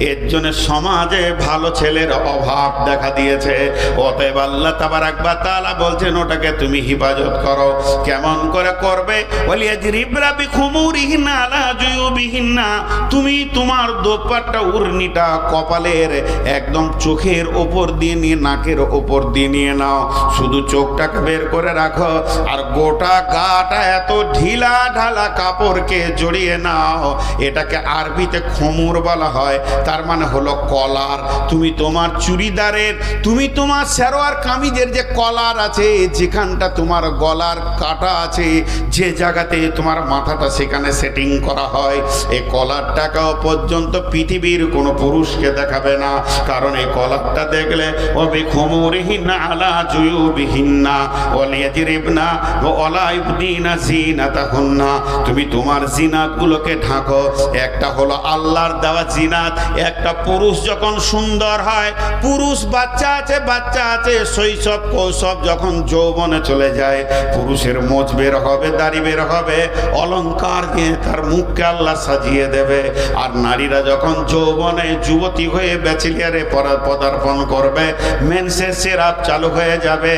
এর জন্য সমাজে ভালো ছেলের অভাব দেখা দিয়েছে। অতএব আল্লাহ তাবারাক ওয়া তাআলা বলছেন ওটাকে তুমি হিফাজত করো। কেমন করে করবে? ওয়ালিয়াজরিবনা বিখুমুরিহিন্না আলা জুয়ুবিহিন্না, তুমি তোমার দোপাট্টা উড়নিটা কপালের একদম চোখের ওপর দিয়ে নিয়ে, নাকের ওপর দিয়ে নিয়ে নাও, শুধু চোখটাকে বের করে রাখো আর গোটা গাটা এত ঢিলা ঢালা কাপড়কে জড়িয়ে নাও। এটাকে আরবিতে খুমুর বলা হয়, তার মানে হলো কলার। তুমি তোমার চুড়িদারের, তুমি তোমার সালোয়ার কামিজের যে কলার আছে, যেখানটা তোমার গলার কাটা আছে, যে জায়গাতে তোমার মাথাটা সেখানে সেটিং করা হয়, এই কলারটাকেও পর্যন্ত পৃথিবীর কোনো পুরুষকে দেখাবে না। কারণ এই কলারটা দেখলে ওয়াবিখুমুরিহিন্না আলা জুয়ুবিহিন্না ওয়ালিয়াজরিবনা ওয়ালা ইবদিনা যিনাতাহুন্না, তুমি তোমার জিনাতগুলোকে ঢাকো। একটা হলো আল্লাহর দেওয়া জিনাত। একটা পুরুষ যখন সুন্দর হয়, পুরুষ বাচ্চা আছে শৈশব কৈশব যখন যৌবনে চলে যায়, পুরুষের মোচ বের হবে, দাড়ি বের হবে, অলংকার দিয়ে তার মুখকে আল্লাহ সাজিয়ে দেবে। আর নারীরা যখন যৌবনে যুবতী হয়ে ব্যাচেলিয়ারে পদার্পণ করবে, মেন্সের সিরাপ চালু হয়ে যাবে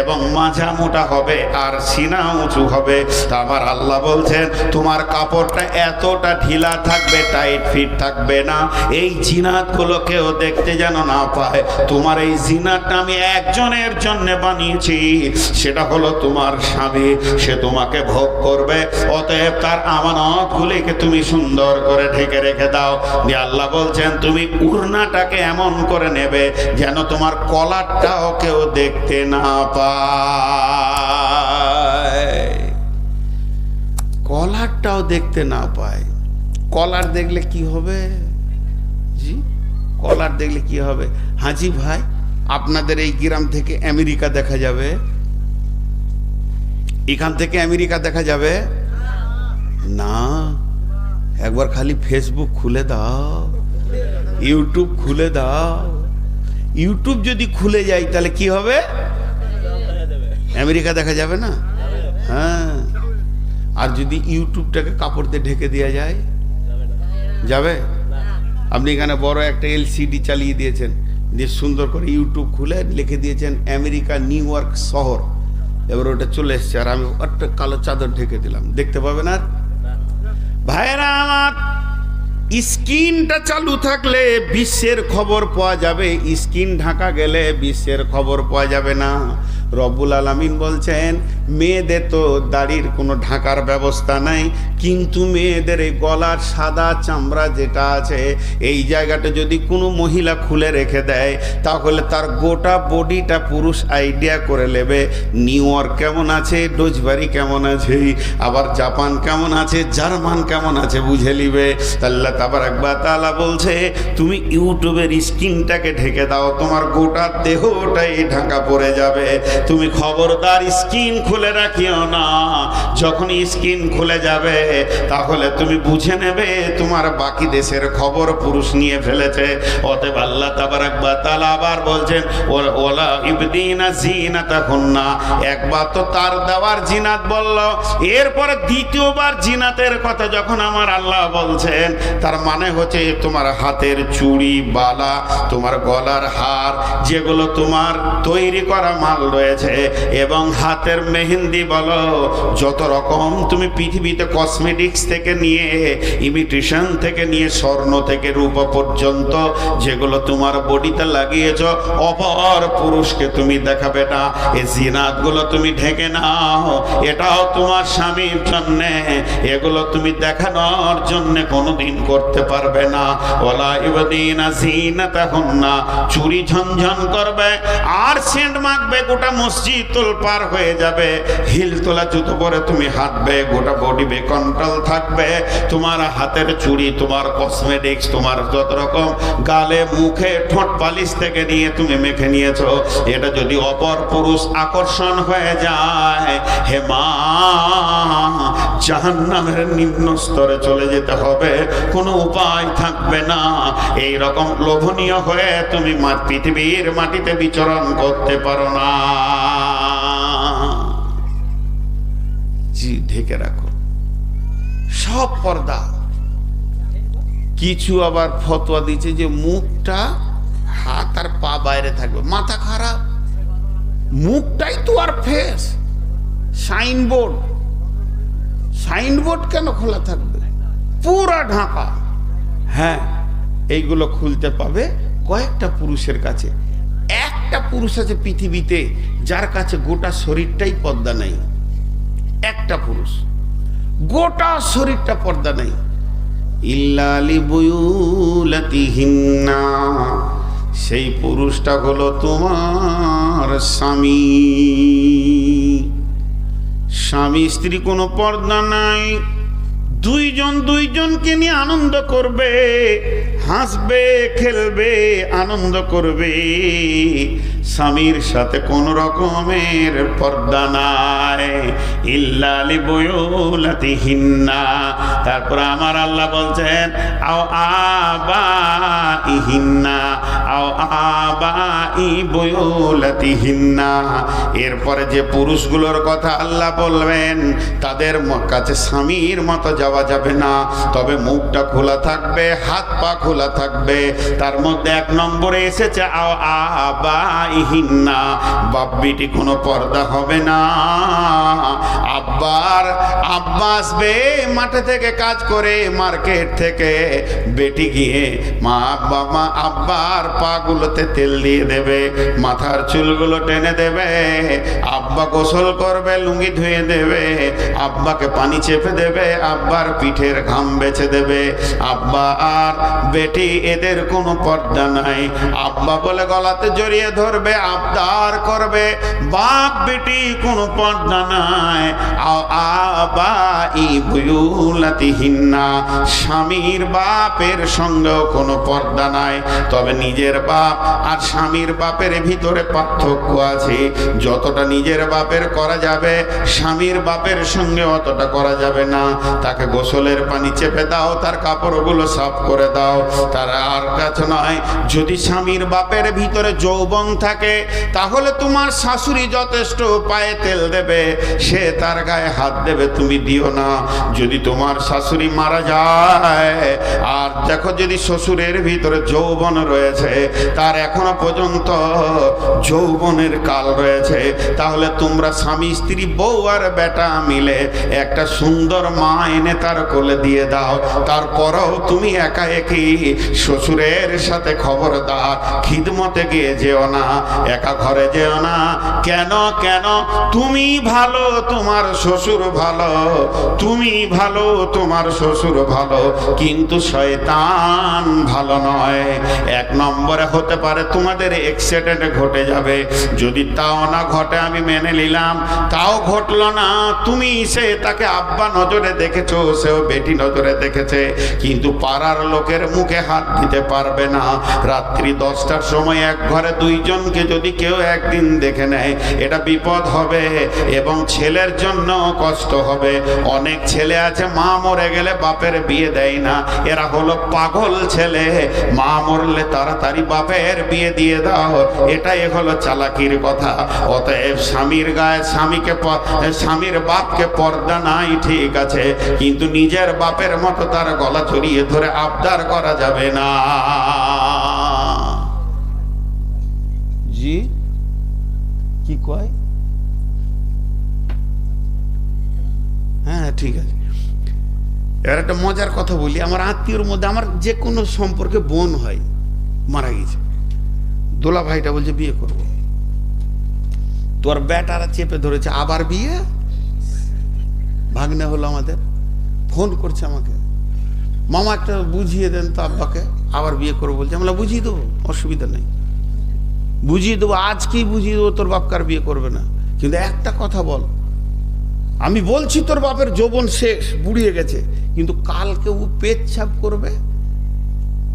এবং মাজা মোটা হবে আর সিনা উঁচু হবে। তা আমার আল্লাহ বলছেন তোমার কাপড়টা এতটা ঢিলা থাকবে, টাইট ফিট থাকবে না, এই জিনাতগুলো কেউ দেখতে যেন না পায়। তোমার এই জিনাতটা আমি একজনের জন্য বানিয়েছি, সেটা হলো তোমার স্বামী, সে তোমাকে ভোগ করবে। অতএব তার আমানতগুলিকে তুমি সুন্দর করে ঢেকে রেখে দাও। দিয়ে আল্লাহ বলছেন তুমি উড়নাটাকে এমন করে নেবে যেন তোমার কলারটাও কেউ দেখতে না পায়, কলারটাও দেখতে না পায়। কলার দেখলে কি হবে? জি, কলার দেখলে কি হবে? হাজি ভাই, আপনাদের এই গ্রাম থেকে আমেরিকা দেখা যাবে? এখান থেকে আমেরিকা দেখা যাবে না? একবার খালি ফেসবুক খুলে দাও, ইউটিউব খুলে দাও, ইউটিউব যদি খুলে যায় তাহলে কি হবে? আমেরিকা দেখা যাবে না? হ্যাঁ। আর যদি ইউটিউবটাকে কাপড় দিয়ে ঢেকে দেওয়া যায়, যাবে? আপনি এখানে বড় একটা এলসিডি চালিয়ে দিয়েছেন, দিয়ে সুন্দর করে ইউটিউব খুলে লিখে দিয়েছেন আমেরিকা নিউ ইয়র্ক শহর, এবার ওটা চলে এসছে, আর আমি একটা কালো চাদর ঢেকে দিলাম, দেখতে পাবেন আর? ভাইরা আমার, স্ক্রিনটা চালু থাকলে বিশ্বের খবর পাওয়া যাবে, স্ক্রিন ঢাকা গেলে বিশ্বের খবর পাওয়া যাবে না। রব্বুল আলামিন বলছেন মেয়েদের তো দাড়ির কোনো ঢাকার ব্যবস্থা নাই, কিন্তু মেয়েদের এই গলার সাদা চামড়া যেটা আছে এই জায়গাটা যদি কোনো মহিলা খুলে রেখে দেয় তাহলে তার গোটা বডিটা পুরুষ আইডিয়া করে নেবে নিউ ইয়র্ক কেমন আছে, ডোজবাড়ি কেমন আছে, আবার জাপান কেমন আছে, জার্মান কেমন আছে বুঝে নিবে। আল্লাহ তাবারাক ওয়া তাআলা বলছে তুমি ইউটিউবের স্ক্রিনটাকে ঢেকে দাও, তোমার গোটা দেহটাই ঢাকা পড়ে যাবে। তুমি খবরদার স্ক্রিন খুলে রাখিও না, যখন স্ক্রিন খুলে যাবে তাহলে তুমি বুঝে নেবে তোমার বাকি দেশের খবর পুরুষ নিয়ে ফেলেছে। অতএব আল্লাহ তাবারাক ওয়া তাআলা আবার বলছেন ওয়ালা ইবদিনা জিনাতাহুন্না, একবার তো তার দেওয়ার জিনাত বলল, এরপরে দ্বিতীয়বার জিনাতের কথা যখন আমার আল্লাহ বলছেন তার মানে হচ্ছে তোমার হাতের চুড়ি, বালা, তোমার গলার হার, যেগুলো তোমার তৈরি করা মাল রয়েছে, এবং হাতের মেহেন্দি বলো, যত রকম তুমি পৃথিবীতে কসমেটিক্স থেকে নিয়ে ইমিটেশন থেকে নিয়ে স্বর্ণ থেকে রূপা পর্যন্ত যেগুলো তোমার বডিতে লাগিয়েছ, অপর পুরুষকে তুমি দেখাবে না। এই জিনাতগুলো তুমি ঢেকে নাও, এটাও তোমার স্বামীর জন্যে, এগুলো তুমি দেখানোর জন্যে কোনোদিন করতে পারবে না। ওয়ালা ইবদিনা জিনাতাহুন্না, চুরি ঝনঝন করবে আর সেন্ট মাখবে, গোটা মসজিদ তোলপার হয়ে যাবে, হিল তোলা জুতো পরে তুমি হাঁটবে, গোটা বডি বেকন্ট্রোল থাকবে, তোমার হাতের চুড়ি, তোমার কসমেটিক্স, তোমার যত রকম গালে মুখে ঠোঁট পালিশ থেকে নিয়ে তুমি মেখে নিয়েছো, এটা যদি অপর পুরুষ আকর্ষণ হয়ে যায়, হে মা, জাহান্নামের নিম্ন স্তরে চলে যেতে হবে, কোনো উপায় থাকবে না। এই রকম লোভনীয় হয়ে তুমি পৃথিবীর মাটিতে বিচরণ করতে পারো না। জি, ঢেকে রাখো সব পর্দা। কিছু আবার ফতোয়া দিচ্ছে যে মুখটা, হাত আর পা বাইরে থাকবে, মাথা খারাপ, মুখটাই তো আর ফেস। সাইনবোর্ড, সাইনবোর্ড কেন খোলা থাকবে, পুরা ঢাকা। হ্যাঁ, এইগুলো খুলতে পাবে কয়েকটা পুরুষের কাছে। একটা পুরুষ আছে পৃথিবীতে যার কাছে গোটা শরীরটাই পর্দা নেই, একটা পুরুষ, গোটা শরীরটা পর্দা নেই। ইল্লা লিবুয়ুলাতিহিন্না, সেই পুরুষটা হলো তোমার স্বামী। স্বামী স্ত্রী কোনো পর্দা নাই, দুইজন দুইজনকে নিয়ে আনন্দ করবে, হাসবে, খেলবে, আনন্দ করবে, স্বামীর সাথে কোন রকমের পর্দা নাই। ইল্লা লিবুয়ুলাতিহিন্না, তারপর আমার আল্লাহ বলছেন আও আবাইহিন্না, আও আবাই বুয়ুলাতিহিন্না। এরপরে যে পুরুষগুলোর কথা আল্লাহ বলবেন তাদের কাছে স্বামীর মতো যাওয়া যাবে না, তবে মুখটা খোলা থাকবে, হাত পা খোলা থাকবে। তার মধ্যে এক নম্বরে এসেছে আও আবাইহিন্না, বাপ বেটি কোনো পর্দা হবে না। আব্বা আসবে মাঠে থেকে কাজ করে, মার্কেট থেকে, বেটি গিয়ে মা আব্বার পাগুলোতে তেল দিয়ে দেবে, মাথার চুলগুলো টেনে দেবে, আব্বা গোসল করবে, লুঙ্গি ধুয়ে দেবে, আব্বাকে পানি চেপে দেবে, আব্বার পিঠের ঘাম বেছে দেবে। আব্বা আর বেটি এদের কোনো পর্দা নাই। আব্বা বলে গলাতে জড়িয়ে ধরবে, আবদার করবে, বাপ বেটি কোনো পর্দা নাই। আবা ই বুয়ুলাতিহিন্না, স্বামীর বাপের সঙ্গেও কোনো পর্দা নাই। তবে নিজের বাপ আর স্বামীর বাপের ভিতরে পার্থক্য আছে। যতটা নিজের বাপের করা যাবে স্বামীর বাপের সঙ্গে অতটা করা যাবে না। তাকে গোসলের পানি চেপে দাও, তার কাপড়গুলো সাফ করে দাও, তার আর কাছে নয়। যদি স্বামীর বাপের ভিতরে যৌবন থাকে তাহলে তোমার শাশুড়ি যথেষ্ট পায়ে তেল দেবে, সে তার গায়ে হাত দেবে, তুমি দিও না। যদি তোমার শাশুড়ি মারা যায় আর দেখো যদি শ্বশুরের ভিতরে যৌবন রয়েছে, তার এখনো পর্যন্ত যৌবনের কাল রয়েছে, তাহলে তোমরা স্বামী স্ত্রী বউ আর বেটা মিলে একটা সুন্দর মা এনে তার কোলে দিয়ে দাও। তারপরেও তুমি একা একই শ্বশুরের সাথে খবরদার খিদমতে গিয়ে যেও না, একা ঘরে যেও না। কেন কেন? তুমি ভালো, তোমার শ্বশুর ভালো, তুমি ভালো, তোমার শ্বশুর ভালো, কিন্তু শয়তান ভালো নয়। এক নম্বরে হতে পারে তোমাদের অ্যাক্সিডেন্ট ঘটে যাবে, যদি তাও না ঘটে আমি মেনে নিলাম, তাও ঘটলো না, তুমি সে তাকে আব্বা নজরে দেখেছো, সেও বেটি নজরে দেখেছে, কিন্তু পাড়ার লোকের মুখে হাত দিতে পারবে না। রাত্রি 10টার সময় এক ঘরে দুইজনকে যদি কেউ একদিন দেখে নেয়, এটা বিপদ হবে এবং ছেলের জন্য কষ্ট হবে। অনেক ছেলে আছে মা মরে গেলে বাপের বিয়ে দেয় না, এরা হলো পাগল ছেলে। মা মরলে তাড়াতাড়ি বাপের বিয়ে দিয়ে দাও, এটাই হলো চালাকির কথা। অতএব স্বামীর গায়ে স্বামীর বাপকে পর্দা নাই ঠিক আছে, কিন্তু নিজের বাপের মতো তার গলা জড়িয়ে ধরে আবদার করা যাবে না। জি কি কয়? হ্যাঁ ঠিক আছে। এবার একটা মজার কথা বলি, আমার আত্মীয়র মধ্যে আমার যে কোনো সম্পর্কে বোন হয়, মারা গেছে, দোলা ভাইটা বলছে বিয়ে করব, তোর বেটারা চেপে ধরেছে আবার বিয়ে। ভাগ্নে হলো আমাদের, ফোন করছে আমাকে, মামা একটা বুঝিয়ে দেন তো আব্বাকে, আবার বিয়ে করবো বলছে। আমরা বুঝিয়ে দেবো, অসুবিধা নেই, বুঝিয়ে দেবো, আজকেই বুঝিয়ে দেবো, তোর বাপকার বিয়ে করবে না। কিন্তু একটা কথা বল, আমি বলছি তোর বাপের যৌবন শেষ, বুড়িয়ে গেছে, কিন্তু কালকে ও পেচ্ছাপ করবে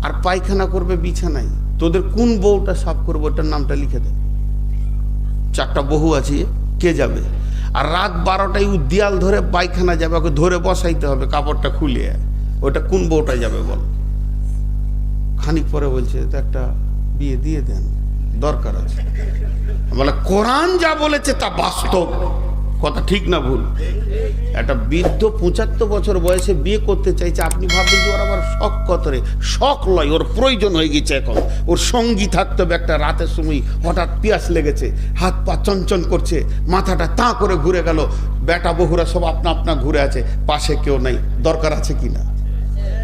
আর পায়খানা করবে বিছানায়, তোদের কোন বউটা সাফ করবে ওটার নামটা লিখে দে। 4টা বহু আছে, কে যাবে? আর রাত 12টায় ও দেয়াল ধরে পায়খানা যাবে, ওকে ধরে বসাইতে হবে, কাপড়টা খুলিয়ে। ওটা কোন বউটা যাবে বল? খানিক পরে বলছে তো একটা বিয়ে দিয়ে দেন, দরকার আছে। বলে কোরআন যা বলেছে তা বাস্তব কথা, ঠিক না ভুল? একটা বৃদ্ধ 75 বছর বয়সে বিয়ে করতে চাইছে, আপনি ভাববেন যে ওর আবার শখ কত রে? শখ লয়, ওর প্রয়োজন হয়ে গেছে এখন, ওর সঙ্গী থাকতে হবে। একটা রাতের সময় হঠাৎ পিয়াস লেগেছে, হাত পা চঞ্চন করছে, মাথাটা তাঁ করে ঘুরে গেল, বেটা বহুরা সব আপনা আপনা ঘুরে আছে, পাশে কেউ নাই, দরকার আছে কিনা?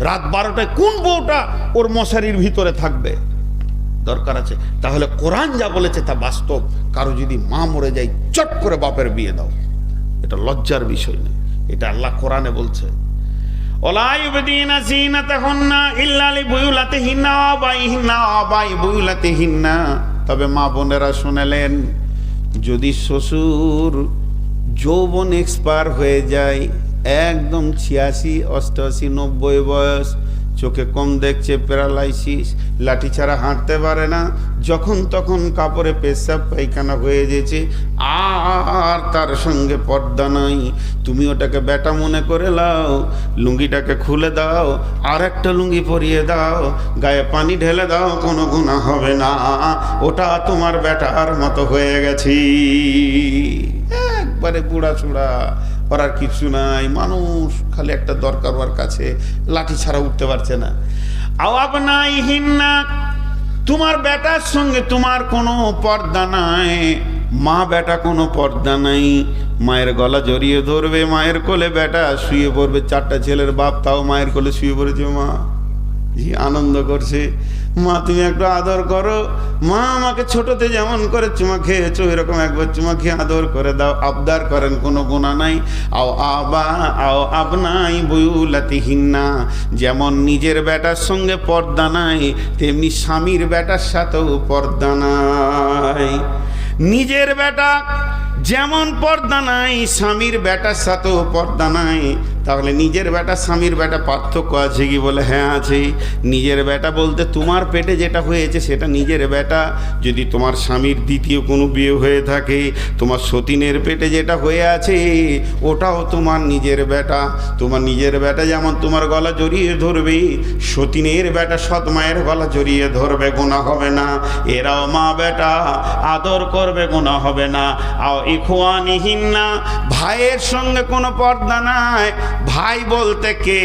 রাত 12টায় কোন বউটা ওর মশারির ভিতরে থাকবে? দরকার আছে। তাহলে কোরআন যা বলেছে তা বাস্তব। কারো যদি মা মরে যায়, চট করে বাপের বিয়ে দাও, এটা লজ্জার বিষয় না, এটা আল্লাহ কোরআনে বলছে। ওলা ইউবদিনা যিনাতাহুন্না ইল্লা লিবুয়ুলাতিহিন্না ওয়া আবাইহিন্না ওয়া আবাই বুয়ুলাতিহিন্না। তবে মা বোনেরা শুনলেন, যদি শ্বশুর যৌবন এক্সপায়ার হয়ে যায়, একদম 86, 88, 90 বয়স, চোখে কম দেখছে, প্যারালাইসিস, লাঠি ছাড়া হাঁটতে পারে না, যখন তখন কাপড়ে পেশাব পায়খানা হয়ে যেছে, আর তার সঙ্গে পর্দা নাই, তুমি ওটাকে বেটা মনে করে লাও, লুঙ্গিটাকে খুলে দাও, আর একটা লুঙ্গি পরিয়ে দাও, গায়ে পানি ঢেলে দাও, কোনো গুনাহ হবে না, ওটা তোমার বেটার মতো হয়ে গেছি। একবারে বুড়া চূড়া, ওর আর কিছু নাই, মানুষ খালি একটা দরকার ওর কাছে, লাঠি ছাড়া উঠতে পারছে না। আওয়াব নাই হিন্না, তোমার বেটার সঙ্গে তোমার কোনো পর্দা নাই, মা বেটা কোনো পর্দা নাই। মায়ের গলা জড়িয়ে ধরবে, মায়ের কোলে বেটা শুয়ে পড়বে, 4টা ছেলের বাপ তাও মায়ের কোলে শুয়ে পড়েছে, মা জি আনন্দ করছে, মা তুমি একটু আদর করো, মা আমাকে ছোটতে যেমন করে চুমা খেয়েছো এরকম একবার চুমা খেয়ে আদর করে দাও, আবদার করেন, কোনো গুনাহ নাই। আও আবনাই বুয়ুলাতিহিন্না, যেমন নিজের বেটার সঙ্গে পর্দা নাই, তেমনি স্বামীর বেটার সাথেও পর্দা নাই। নিজের বেটা যেমন পর্দা নাই, স্বামীর বেটার সাথেও পর্দা নাই, তাহলে নিজের বেটা স্বামীর বেটা পার্থক্য আছে কি? বলে হ্যাঁ আছে। নিজের বেটা বলতে তোমার পেটে যেটা হয়েছে সেটা নিজের বেটা। যদি তোমার স্বামীর দ্বিতীয় কোনো বিয়ে হয়ে থাকে, তোমার সতীনের পেটে যেটা হয়ে আছে ওটাও তোমার নিজের বেটা। তোমার নিজের বেটা যেমন তোমার গলা জড়িয়ে ধরবে, সতীনের বেটা সৎ মায়ের গলা জড়িয়ে ধরবে, গুনাহ হবে না। এরাও মা বেটা, আদর করবে, গুনাহ হবে না। আও ইখওয়ানিহিন না, ভাইয়ের সঙ্গে কোনো পর্দা নাই। ভাই বলতে কে?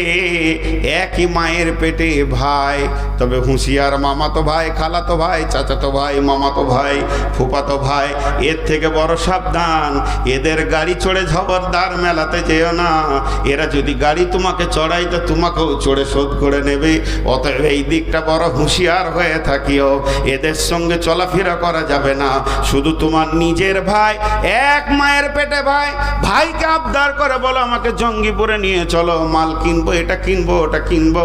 একই মায়ের পেটে ভাই, তবে হুঁশিয়ার মামাতো ভাই, খালাতো ভাই, চাচাতো ভাই, মামাতো ভাই, ফুফাতো ভাই, এর থেকে বড় সাবধান। এদের গাড়ি চড়ে খবরদার মেলাতে যেও না। এরা যদি গাড়ি তোমাকে চড়াই তো তোমাকেও চড়ে শোধ করে নেবে। অতএব এই দিকটা বড় হুঁশিয়ার হয়ে থাকিও। এদের সঙ্গে চলাফেরা করা যাবে না। শুধু তোমার নিজের ভাই, এক মায়ের পেটে ভাই, ভাইকে আবদার করে বলো আমাকে জঙ্গিপুরে নিয়ে চলো, মাল কিনবো, এটা কিনবো, ওটা কিনবো।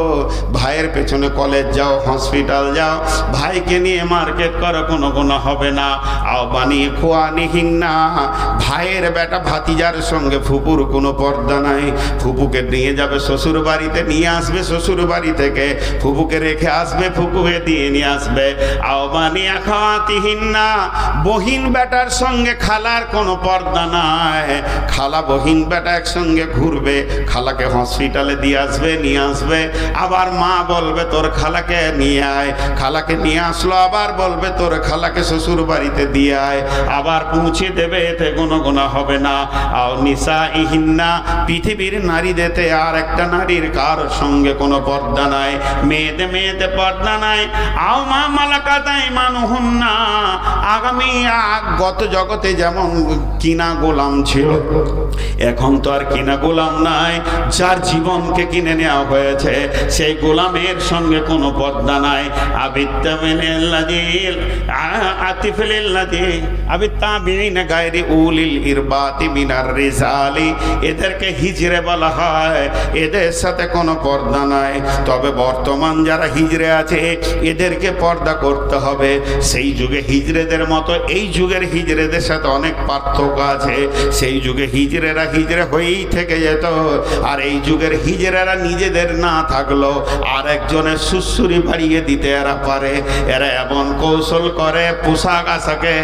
ভাইয়ের পেছনে কলেজ যাও, হসপিটাল যাও, ভাইকে নিয়ে মার্কেট করো, কোনো গুনাহ হবে না। আও বানিয়ে খোয়ানিহীন না, ভাইয়ের বেটা ভাতিজার সঙ্গে ফুপুর কোনো পর্দা নাই। ফুপুকে নিয়ে যাবে শ্বশুর বাড়িতে, নিয়ে আসবে শ্বশুর বাড়ি থেকে, ফুপুকে রেখে আসবে, ফুপুকে দিয়ে নিয়ে আসবে। আও বানিয়ে খাওয়াতিহীন না, বহিন বেটার সঙ্গে খালার কোনো পর্দা নাই। খালা বহিন বেটা একসঙ্গে ঘুরবে, খালাকে হসপিটালে দিয়ে আসবে, নিয়ে আসবে, আবার মা বলবে তোর খালাকে নিয়ে আয়, খালাকে নিয়ে আসলো, আবার বলবে তোর খালাকে শ্বশুর বাড়িতে দিয়ে আয়, আবার পৌঁছে দেবে, এতে কোনো গুনাহ হবে না। আও নিসা ইহিন্না, পৃথিবীর নারীদেরতে আর একটা নারীর কার সঙ্গে কোনো পর্দা নাই। মেয়েতে পর্দা নাই। আও মা মালাকাতাই মানুহুন না, আগামী গত জগতে যেমন কিনা গোলাম ছিল, এখন তো আর কিনা গোলাম নাই। যার জীবনকে কিনে নেওয়া হয়েছে সেই গোলামের সঙ্গে কোনো পর্দা নাই। এদেরকে হিজড়ে বলা হয়, এদের সাথে কোনো পর্দা নাই। তবে বর্তমান যারা হিজড়ে আছে এদেরকে পর্দা করতে হবে। সেই যুগে হিজড়েদের মতো এই যুগের হিজড়েদের সাথে অনেক পার্থক্য আছে। সেই যুগে হিজড়েরা হিজড়ে হয়েই থেকে যেত, আর এই যুগের হিজড়েরা নিজেদের না থাকলো আর একজনের সুসুরি বাড়িয়ে দিতে এরা পারে। এরা এমন কৌশল করে পোশাক আশাকে,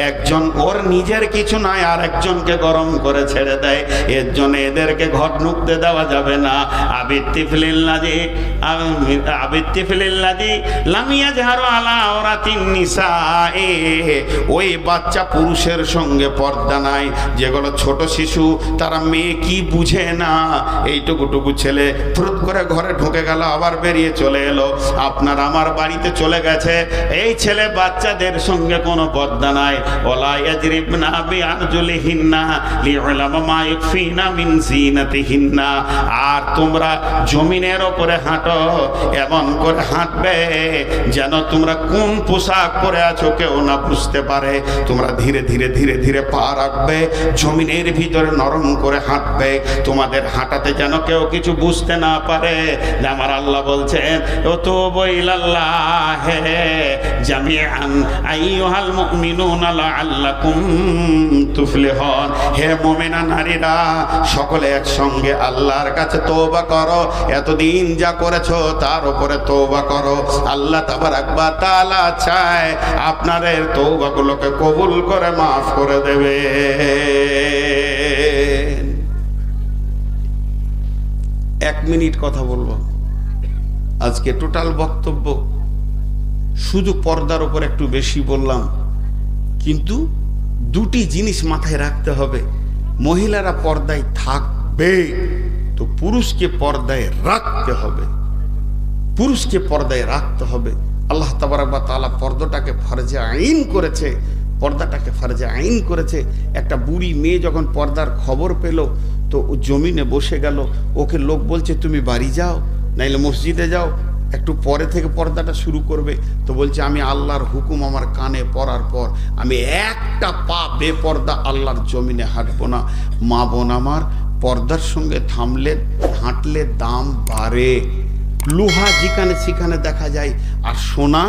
একজন ওর নিজের কিছু নয় আর একজনকে গরম করে ছেড়ে দেয়। এর জন্য এদেরকে ঘর ঢুকতে দেওয়া যাবে না। ওই বাচ্চা পুরুষের সঙ্গে পর্দা নাই। যেগুলো ছোট শিশু, তারা মেয়ে কি বুঝে না, এইটুকুটুকু ছেলে ফুরুত করে ঘরে ঢুকে গেল, আবার বেরিয়ে চলে এলো, আপনার আমার বাড়িতে চলে গেছে। এই ছেলে বাচ্চাদের সঙ্গে কোনো পর্দা নাই। ওলা ইয়াজরিবনা বিআরজুলিহিন্না লিউলামা মা ইয়াকফিনা মিন জিনাতিহিন্না। আর তোমরা জমিনের ওপরে হাঁটো, এমন করে হাঁটবে যেন তোমরা কোন পোশাক পরে আছো কেউ না বুঝতে পারে। তোমরা ধীরে ধীরে ধীরে ধীরে পা রাখবে, জমিনের ভিতরে নরম করে হাঁটবে, তোমাদের হাঁটাতে যেন কেউ কিছু বুঝতে না পারে। আমার আল্লাহ বলছেন ও তো বইলাল্লাহ জামিআন আইয়ুহাল মুমিনুনা লাআল্লাকুম তুফলিহুন। হে মুমিনা নারীরা, সকলে একসঙ্গে আল্লাহর কাছে তওবা করো, এতদিন যা করেছো তার উপরে তওবা করো। আল্লাহ তাবারাক ওয়া তাআলা চায় আপনাদের তওবাগুলোকে কবুল করে মাফ করে দেবে। এক মিনিট কথা বলবো। আজকে টোটাল বক্তব্য শুধু পর্দার উপর একটু বেশি বললাম, কিন্তু দুটি জিনিস মাথায় রাখতে হবে। মহিলারা পর্দায় থাকবে তো পুরুষকে পর্দায় রাখতে হবে, পুরুষকে পর্দায় রাখতে হবে। আল্লাহ তাবারাক ওয়া তাআলা পর্দাটাকে ফরজে আইন করেছে, পর্দাটাকে ফরজে আইন করেছে। একটা বুড়ি মেয়ে যখন পর্দার খবর পেল তো ও জমিনে বসে গেল, ওকে লোক বলছে তুমি বাড়ি যাও, নাইলে মসজিদে যাও, একটু পরে থেকে পর্দাটা শুরু করবে। তো বলছে আমি আল্লাহর হুকুম আমার কানে পড়ার পর আমি একটা পা বেপর্দা আল্লাহর জমিনে হাঁটবো না। মা বোন আমার, পর্দার সঙ্গে থামলে হাঁটলে দাম বাড়ে। লোহা যেখানে সেখানে দেখা যায়, আর সোনা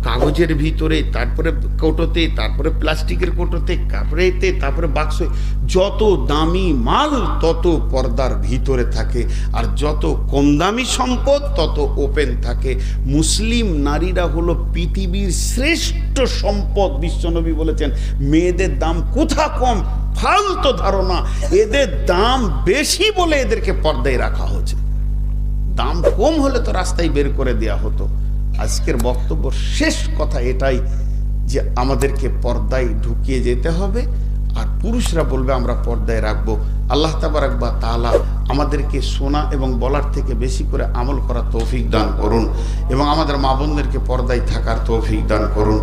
কাগজের ভিতরে, তারপরে কৌটোতে, তারপরে প্লাস্টিকের কৌটোতে, তারপরে এতে, তারপরে বাক্সে। যত দামি মাল তত পর্দার ভিতরে থাকে, আর যত কম দামি সম্পদ তত ওপেন থাকে। মুসলিম নারীরা হলো পৃথিবীর শ্রেষ্ঠ সম্পদ। বিশ্বনবী বলেছেন মেয়েদের দাম কোথা কম, ফালতু ধারণা। এদের দাম বেশি বলে এদেরকে পর্দায় রাখা হচ্ছে। দাম কম হলে তো রাস্তায় বের করে দেয়া হতো। আজকের বক্তব্য শেষ কথা এটাই যে আমাদেরকে পর্দায় ঢুকিয়ে যেতে হবে, আর পুরুষরা বলবে আমরা পর্দায় রাখবো। আল্লাহ তাবারাক ওয়া তাআলা আমাদেরকে শোনা এবং বলার থেকে বেশি করে আমল করার তৌফিক দান করুন, এবং আমাদের মা বোনদেরকে পর্দায় থাকার তৌফিক দান করুন।